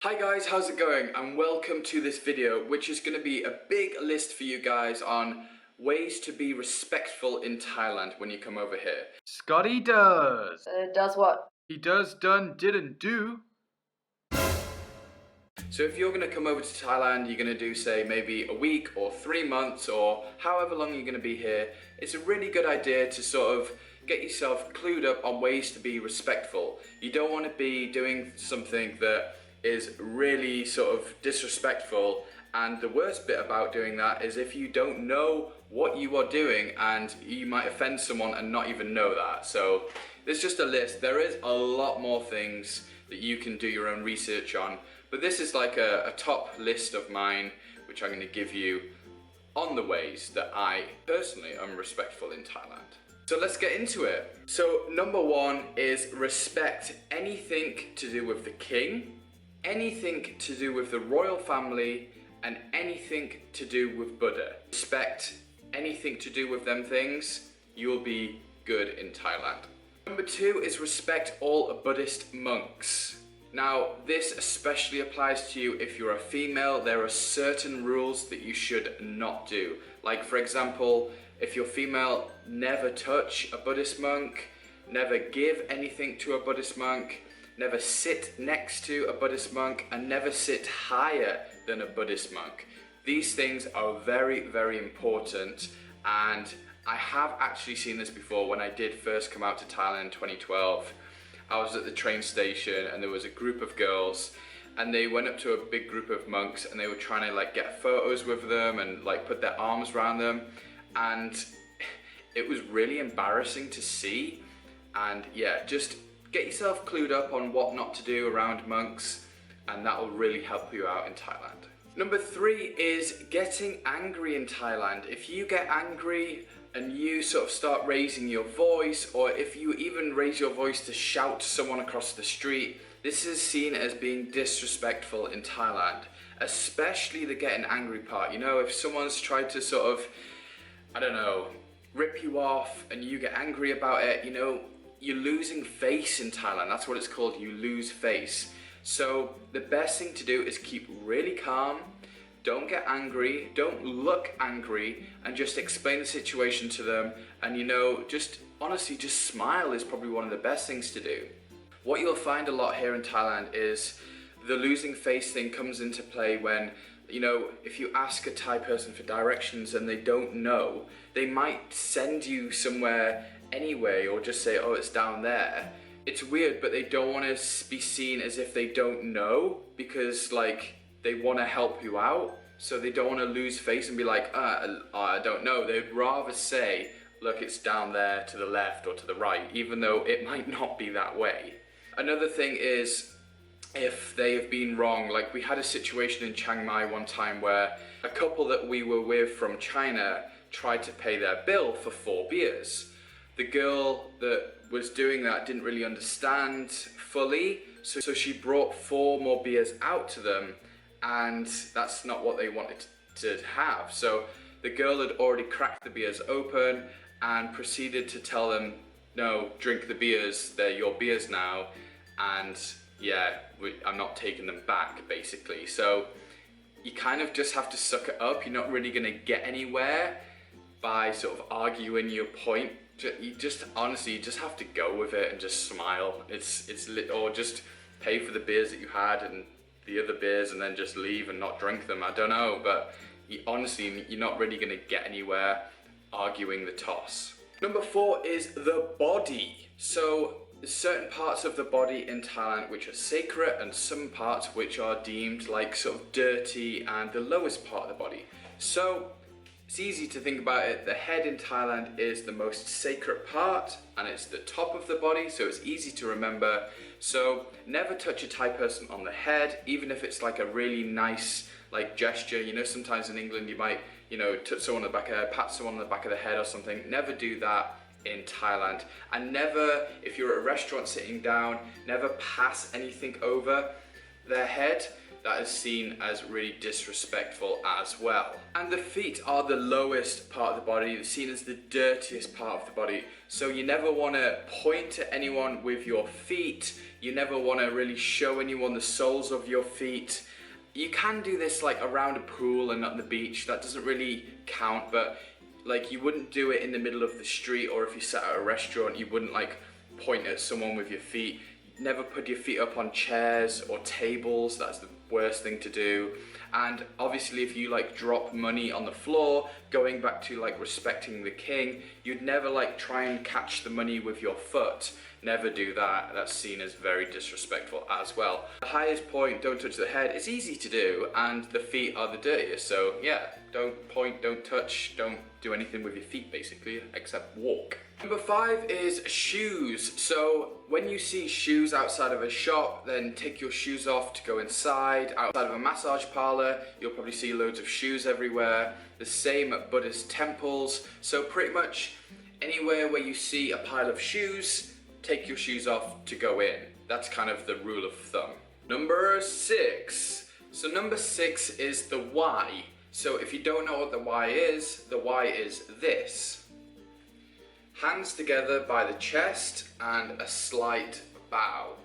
Hi guys, how's it going? And welcome to this video, which is going to be a big list for you guys on ways to be respectful in Thailand when you come over here. Scotty does. Does what? He does, done, didn't do. So if you're going to come over to Thailand, you're going to do, say, maybe a week or 3 months or however long you're going to be here, it's a really good idea to sort of get yourself clued up on ways to be respectful. You don't want to be doing something that is really sort of disrespectful, and the worst bit about doing that is if you don't know what you are doing and you might offend someone and not even know that. So there's just a list. There is a lot more things that you can do your own research on, but this is like a top list of mine which I'm going to give you on the ways that I personally am respectful in Thailand. So let's get into it. So number one is respect anything to do with the king, anything to do with the royal family, and anything to do with Buddha. Respect anything to do with them things, you'll be good in Thailand. Number two is respect all Buddhist monks. Now, this especially applies to you if you're a female. There are certain rules that you should not do. Like, for example, if you're female, never touch a Buddhist monk, never give anything to a Buddhist monk, never sit next to a Buddhist monk, and never sit higher than a Buddhist monk. These things are very, very important, and I have actually seen this before. When I did first come out to Thailand in 2012, I was at the train station and there was a group of girls and they went up to a big group of monks and they were trying to like get photos with them and like put their arms around them, and it was really embarrassing to see. And yeah, just get yourself clued up on what not to do around monks, and that will really help you out in Thailand. Number three is getting angry in Thailand. If you get angry and you sort of start raising your voice, or if you even raise your voice to shout to someone across the street, this is seen as being disrespectful in Thailand, especially the getting angry part. You know, if someone's tried to sort of, I don't know, rip you off and you get angry about it, you know, you're losing face in Thailand. That's what it's called, you lose face. So the best thing to do is keep really calm, don't get angry, don't look angry, and just explain the situation to them. And you know, just honestly, just smile is probably one of the best things to do. What you'll find a lot here in Thailand is the losing face thing comes into play when, you know, if you ask a Thai person for directions and they don't know, they might send you somewhere anyway, or just say, oh, it's down there. It's weird, but they don't want to be seen as if they don't know, because like they want to help you out, so they don't want to lose face and be like, I don't know. They'd rather say, look, it's down there to the left or to the right, even though it might not be that way. Another thing is if they have been wrong. Like, we had a situation in Chiang Mai one time where a couple that we were with from China tried to pay their bill for 4 beers. The girl that was doing that didn't really understand fully, so she brought 4 more beers out to them, and that's not what they wanted to have. So the girl had already cracked the beers open and proceeded to tell them, no, drink the beers, they're your beers now, and yeah, I'm not taking them back, basically. So you kind of just have to suck it up. You're not really going to get anywhere by sort of arguing your point. You just honestly, you just have to go with it and just smile. Or just pay for the beers that you had and the other beers and then just leave and not drink them. I don't know, but honestly, you're not really going to get anywhere arguing the toss. Number 4 is the body. So there's certain parts of the body in Thailand which are sacred and some parts which are deemed like sort of dirty and the lowest part of the body. So it's easy to think about it. The head in Thailand is the most sacred part and it's the top of the body, so it's easy to remember. So never touch a Thai person on the head, even if it's like a really nice like gesture. You know, sometimes in England you might, you know, touch someone on the back of the head, pat someone on the back of the head or something. Never do that in Thailand. And never, if you're at a restaurant sitting down, never pass anything over. their head, that is seen as really disrespectful as well. And the feet are the lowest part of the body, it's seen as the dirtiest part of the body. So you never want to point at anyone with your feet, you never want to really show anyone the soles of your feet. You can do this like around a pool and not the beach, that doesn't really count, but like you wouldn't do it in the middle of the street, or if you sat at a restaurant you wouldn't like point at someone with your feet. Never put your feet up on chairs or tables, that's the worst thing to do. And obviously if you like drop money on the floor, going back to like respecting the king, you'd never like try and catch the money with your foot. Never do that, that's seen as very disrespectful as well. The highest point, don't touch the head, it's easy to do, and the feet are the dirtiest, so yeah, don't point, don't touch, don't do anything with your feet basically, except walk. Number 5 is shoes. So when you see shoes outside of a shop, then take your shoes off to go inside. Outside of a massage parlor, you'll probably see loads of shoes everywhere. The same at Buddhist temples. So pretty much anywhere where you see a pile of shoes, take your shoes off to go in. That's kind of the rule of thumb. Number 6. So number 6 is the Y. So if you don't know what the Y is this. Hands together by the chest and a slight bow.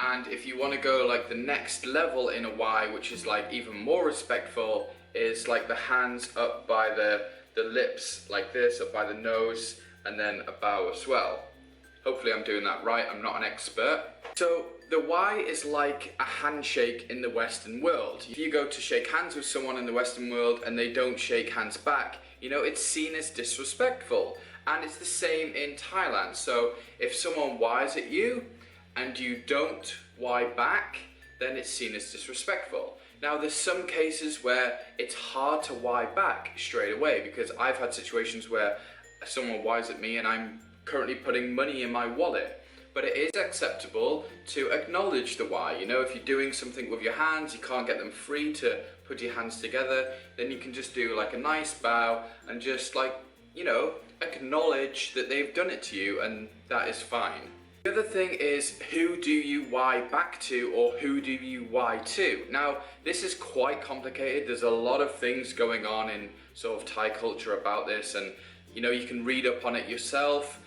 And if you want to go like the next level in a Y, which is like even more respectful, is like the hands up by the lips like this, up by the nose, and then a bow as well. Hopefully I'm doing that right, I'm not an expert. So the Y is like a handshake in the Western world. If you go to shake hands with someone in the Western world and they don't shake hands back, you know, it's seen as disrespectful. And it's the same in Thailand. So if someone Ys at you and you don't Y back, then it's seen as disrespectful. Now there's some cases where it's hard to Y back straight away, because I've had situations where someone Ys at me and I'm currently putting money in my wallet. But it is acceptable to acknowledge the Y. You know, if you're doing something with your hands, you can't get them free to put your hands together, then you can just do like a nice bow and just like, you know, acknowledge that they've done it to you, and that is fine. The other thing is, who do you Y back to, or who do you Y to? Now, this is quite complicated. There's a lot of things going on in sort of Thai culture about this, and you know, you can read up on it yourself.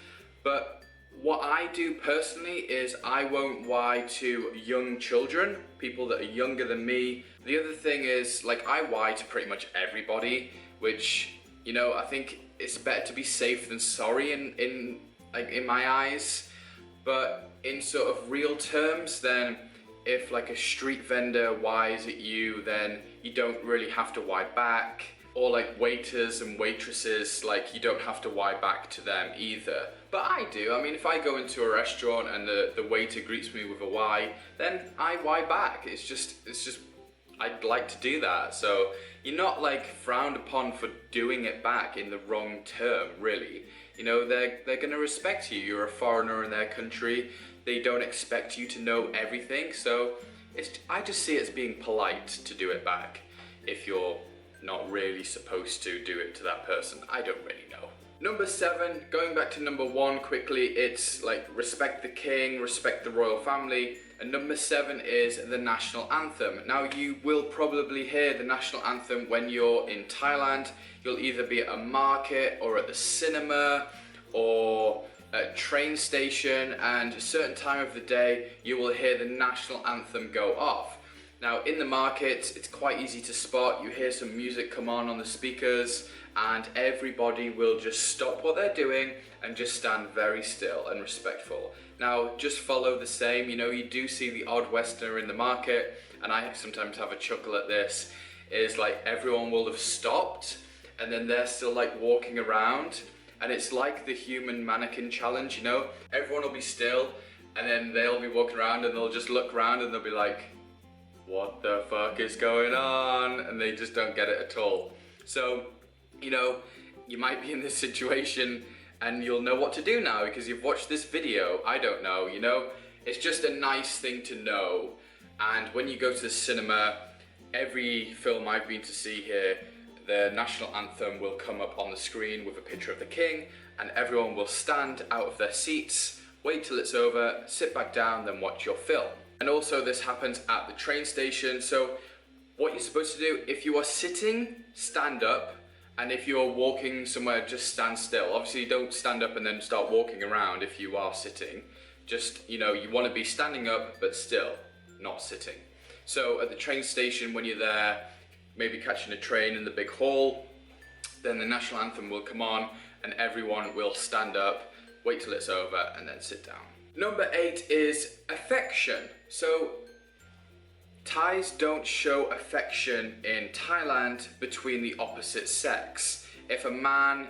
But what I do personally is I won't Y to young children, people that are younger than me. The other thing is, like, I Y to pretty much everybody, which, you know, I think it's better to be safe than sorry in my eyes. But in sort of real terms, then if like a street vendor Ys at you, then you don't really have to Y back. Or like waiters and waitresses, like you don't have to Y back to them either. But I do. I mean, if I go into a restaurant and the waiter greets me with a Y, then I Y back. It's just I'd like to do that. So you're not like frowned upon for doing it back in the wrong term, really. You know, they're gonna respect you. You're a foreigner in their country. They don't expect you to know everything. So I just see it as being polite to do it back if you're not really supposed to do it to that person. I don't really know. Number 7, going back to number 1 quickly, it's like respect the king, respect the royal family. And number 7 is the national anthem. Now you will probably hear the national anthem when you're in Thailand. You'll either be at a market or at the cinema or at a train station, and a certain time of the day you will hear the national anthem go off. Now in the markets, it's quite easy to spot. You hear some music come on the speakers, and everybody will just stop what they're doing and just stand very still and respectful. Now just follow the same. You know, you do see the odd Westerner in the market, and I sometimes have a chuckle at this, is like everyone will have stopped and then they're still like walking around, and it's like the human mannequin challenge, you know? Everyone will be still and then they'll be walking around and they'll just look around and they'll be like, what the fuck is going on? And they just don't get it at all. So, you know, you might be in this situation and you'll know what to do now because you've watched this video. I don't know, you know? It's just a nice thing to know. And when you go to the cinema, every film I've been to see here, the national anthem will come up on the screen with a picture of the king, and everyone will stand out of their seats, wait till it's over, sit back down, then watch your film. And also this happens at the train station. So what you're supposed to do, if you are sitting, stand up. And if you're walking somewhere, just stand still. Obviously don't stand up and then start walking around if you are sitting. Just, you know, you want to be standing up, but still not sitting. So at the train station, when you're there, maybe catching a train in the big hall, then the national anthem will come on and everyone will stand up, wait till it's over, and then sit down. Number 8 is affection. So Thais don't show affection in Thailand between the opposite sex. If a man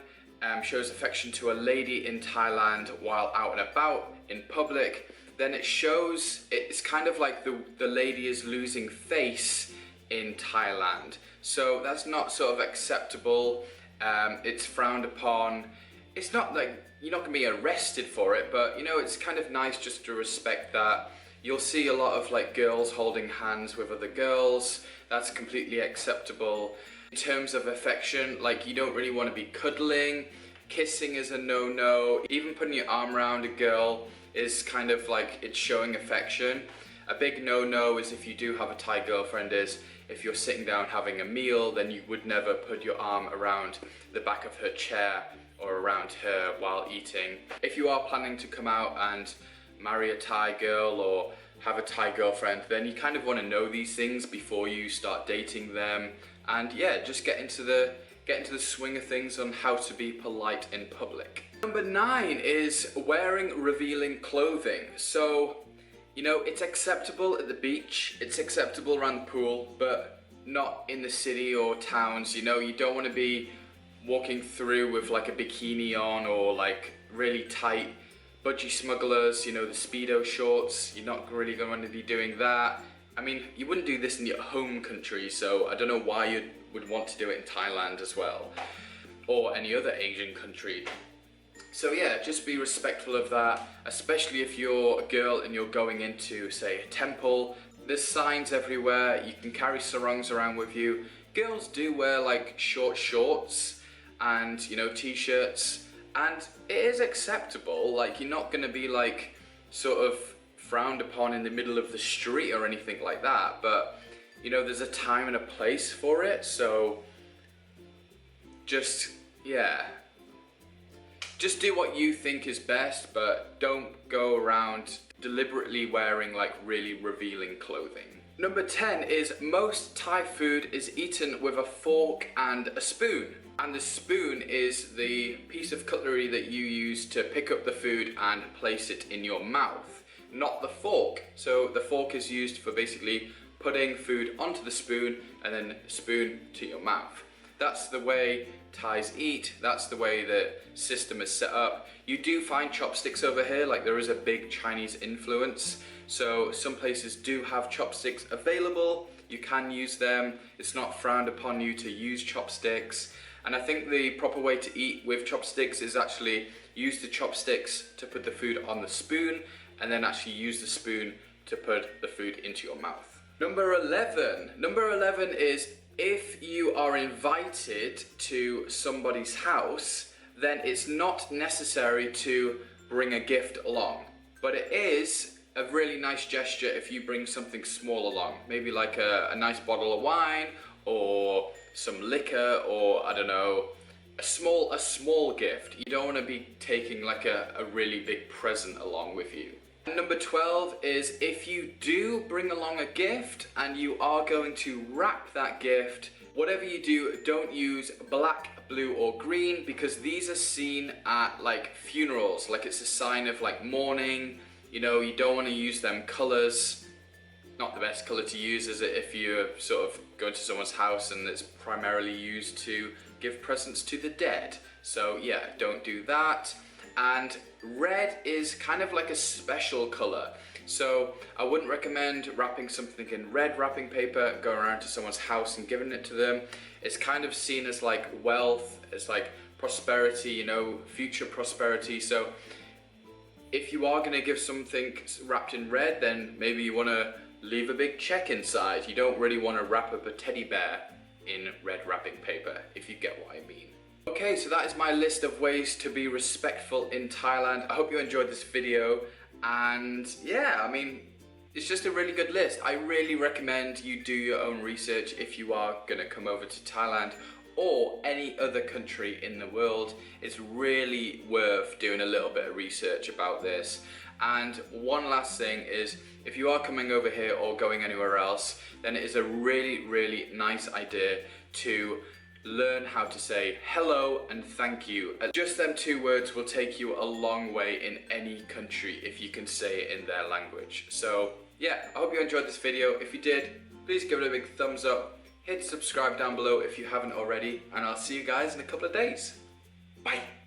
shows affection to a lady in Thailand while out and about in public, then it shows, it's kind of like the lady is losing face in Thailand. So that's not sort of acceptable. It's frowned upon. It's not like you're not gonna be arrested for it, but you know, it's kind of nice just to respect that. You'll see a lot of like girls holding hands with other girls. That's completely acceptable. In terms of affection, like you don't really want to be cuddling. Kissing is a no-no. Even putting your arm around a girl is kind of like it's showing affection. A big no-no is if you do have a Thai girlfriend is if you're sitting down having a meal, then you would never put your arm around the back of her chair or around her while eating. If you are planning to come out and marry a Thai girl or have a Thai girlfriend, then you kind of want to know these things before you start dating them. And yeah, just get into the swing of things on how to be polite in public. Number 9 is wearing revealing clothing. So, you know, it's acceptable at the beach, it's acceptable around the pool, but not in the city or towns. You know, you don't want to be walking through with like a bikini on or like really tight budgie smugglers, you know, the Speedo shorts. You're not really going to be doing that. I mean, you wouldn't do this in your home country, so I don't know why you would want to do it in Thailand as well, or any other Asian country. So yeah, just be respectful of that, especially if you're a girl and you're going into, say, a temple. There's signs everywhere, you can carry sarongs around with you. Girls do wear like short shorts and, you know, t-shirts, and it is acceptable. Like, you're not gonna be like sort of frowned upon in the middle of the street or anything like that, but you know, there's a time and a place for it. So just, yeah, just do what you think is best, but don't go around deliberately wearing like really revealing clothing. Number 10 is most Thai food is eaten with a fork and a spoon. And the spoon is the piece of cutlery that you use to pick up the food and place it in your mouth, not the fork. So the fork is used for basically putting food onto the spoon and then the spoon to your mouth. That's the way Thais eat, that's the way the system is set up. You do find chopsticks over here, like there is a big Chinese influence. So some places do have chopsticks available, you can use them. It's not frowned upon you to use chopsticks. And I think the proper way to eat with chopsticks is actually use the chopsticks to put the food on the spoon and then actually use the spoon to put the food into your mouth. Number 11. Number 11 is if you are invited to somebody's house, then it's not necessary to bring a gift along. But it is a really nice gesture if you bring something small along. Maybe like a nice bottle of wine or some liquor, or I don't know, a small gift. You don't want to be taking like a really big present along with you. And number 12 is if you do bring along a gift and you are going to wrap that gift, whatever you do, don't use black, blue or green, because these are seen at like funerals, like it's a sign of like mourning. You know, you don't want to use them colors. Not the best color to use, is it, if you're sort of going to someone's house and it's primarily used to give presents to the dead. So yeah, don't do that. And red is kind of like a special color. So I wouldn't recommend wrapping something in red wrapping paper, going around to someone's house and giving it to them. It's kind of seen as like wealth, it's like prosperity, you know, future prosperity. So if you are gonna give something wrapped in red, then maybe you wanna leave a big check inside. You don't really want to wrap up a teddy bear in red wrapping paper, if you get what I mean. Okay, so that is my list of ways to be respectful in Thailand. I hope you enjoyed this video, and yeah, I mean, it's just a really good list. I really recommend you do your own research if you are gonna come over to Thailand or any other country in the world. It's really worth doing a little bit of research about this. And one last thing is, if you are coming over here or going anywhere else, then it is a really, really nice idea to learn how to say hello and thank you. Just them two words will take you a long way in any country if you can say it in their language. So yeah, I hope you enjoyed this video. If you did, please give it a big thumbs up. Hit subscribe down below if you haven't already, and I'll see you guys in a couple of days. Bye.